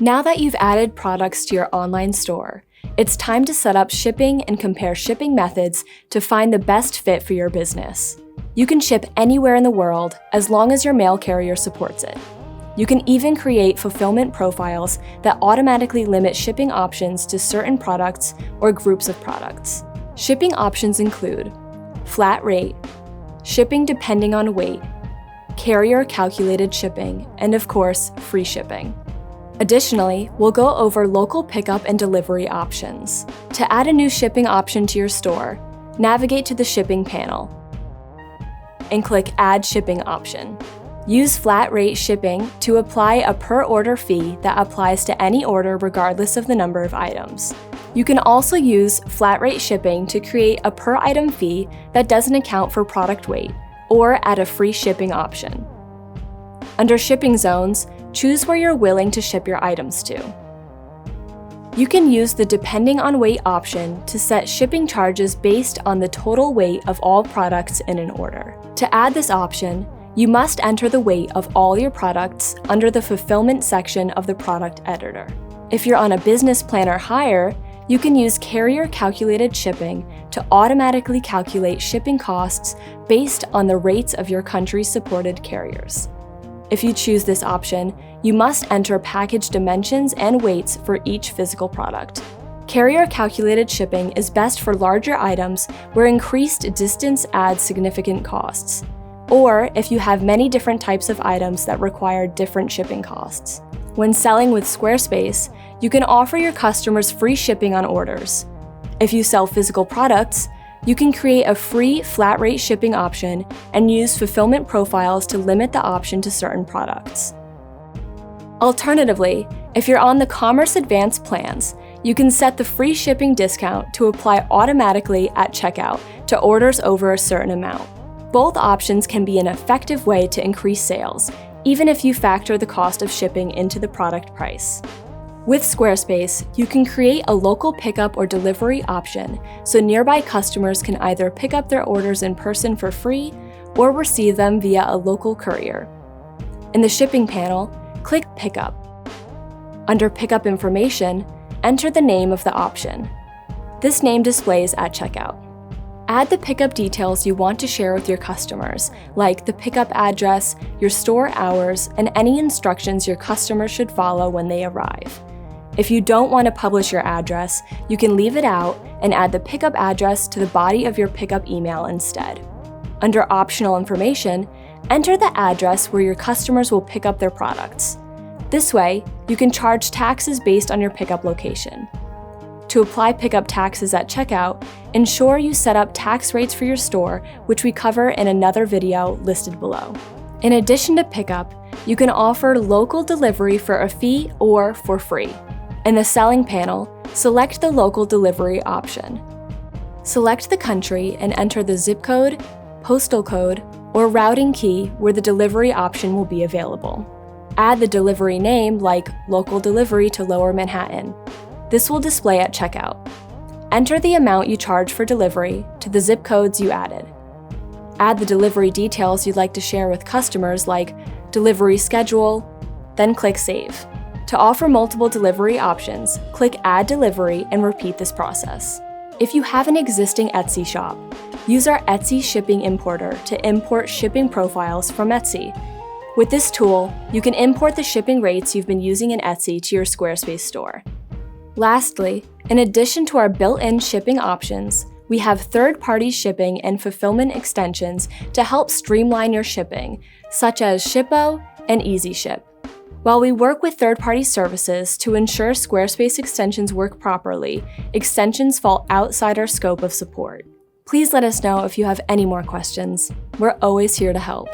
Now that you've added products to your online store, it's time to set up shipping and compare shipping methods to find the best fit for your business. You can ship anywhere in the world as long as your mail carrier supports it. You can even create fulfillment profiles that automatically limit shipping options to certain products or groups of products. Shipping options include flat rate, shipping depending on weight, carrier calculated shipping, and of course, free shipping. Additionally, we'll go over local pickup and delivery options. To add a new shipping option to your store, navigate to the shipping panel and click Add Shipping Option. Use flat rate shipping to apply a per order fee that applies to any order regardless of the number of items. You can also use flat rate shipping to create a per item fee that doesn't account for product weight, or add a free shipping option. Under shipping zones, choose where you're willing to ship your items to. You can use the depending on weight option to set shipping charges based on the total weight of all products in an order. To add this option, you must enter the weight of all your products under the fulfillment section of the product editor. If you're on a business plan or higher, you can use carrier calculated shipping to automatically calculate shipping costs based on the rates of your country's supported carriers. If you choose this option, you must enter package dimensions and weights for each physical product. Carrier calculated shipping is best for larger items where increased distance adds significant costs, or if you have many different types of items that require different shipping costs. When selling with Squarespace, you can offer your customers free shipping on orders. If you sell physical products, you can create a free flat rate shipping option and use fulfillment profiles to limit the option to certain products. Alternatively, if you're on the Commerce Advanced plans, you can set the free shipping discount to apply automatically at checkout to orders over a certain amount. Both options can be an effective way to increase sales, even if you factor the cost of shipping into the product price. With Squarespace, you can create a local pickup or delivery option so nearby customers can either pick up their orders in person for free or receive them via a local courier. In the shipping panel, click Pickup. Under Pickup Information, enter the name of the option. This name displays at checkout. Add the pickup details you want to share with your customers, like the pickup address, your store hours, and any instructions your customers should follow when they arrive. If you don't want to publish your address, you can leave it out and add the pickup address to the body of your pickup email instead. Under Optional Information, enter the address where your customers will pick up their products. This way, you can charge taxes based on your pickup location. To apply pickup taxes at checkout, ensure you set up tax rates for your store, which we cover in another video listed below. In addition to pickup, you can offer local delivery for a fee or for free. In the Selling panel, select the local delivery option. Select the country and enter the zip code, postal code, or routing key where the delivery option will be available. Add the delivery name like Local Delivery to Lower Manhattan. This will display at checkout. Enter the amount you charge for delivery to the zip codes you added. Add the delivery details you'd like to share with customers like delivery schedule, then click Save. To offer multiple delivery options, click Add Delivery and repeat this process. If you have an existing Etsy shop, use our Etsy Shipping Importer to import shipping profiles from Etsy. With this tool, you can import the shipping rates you've been using in Etsy to your Squarespace store. Lastly, in addition to our built-in shipping options, we have third-party shipping and fulfillment extensions to help streamline your shipping, such as Shippo and EasyShip. While we work with third-party services to ensure Squarespace extensions work properly, extensions fall outside our scope of support. Please let us know if you have any more questions. We're always here to help.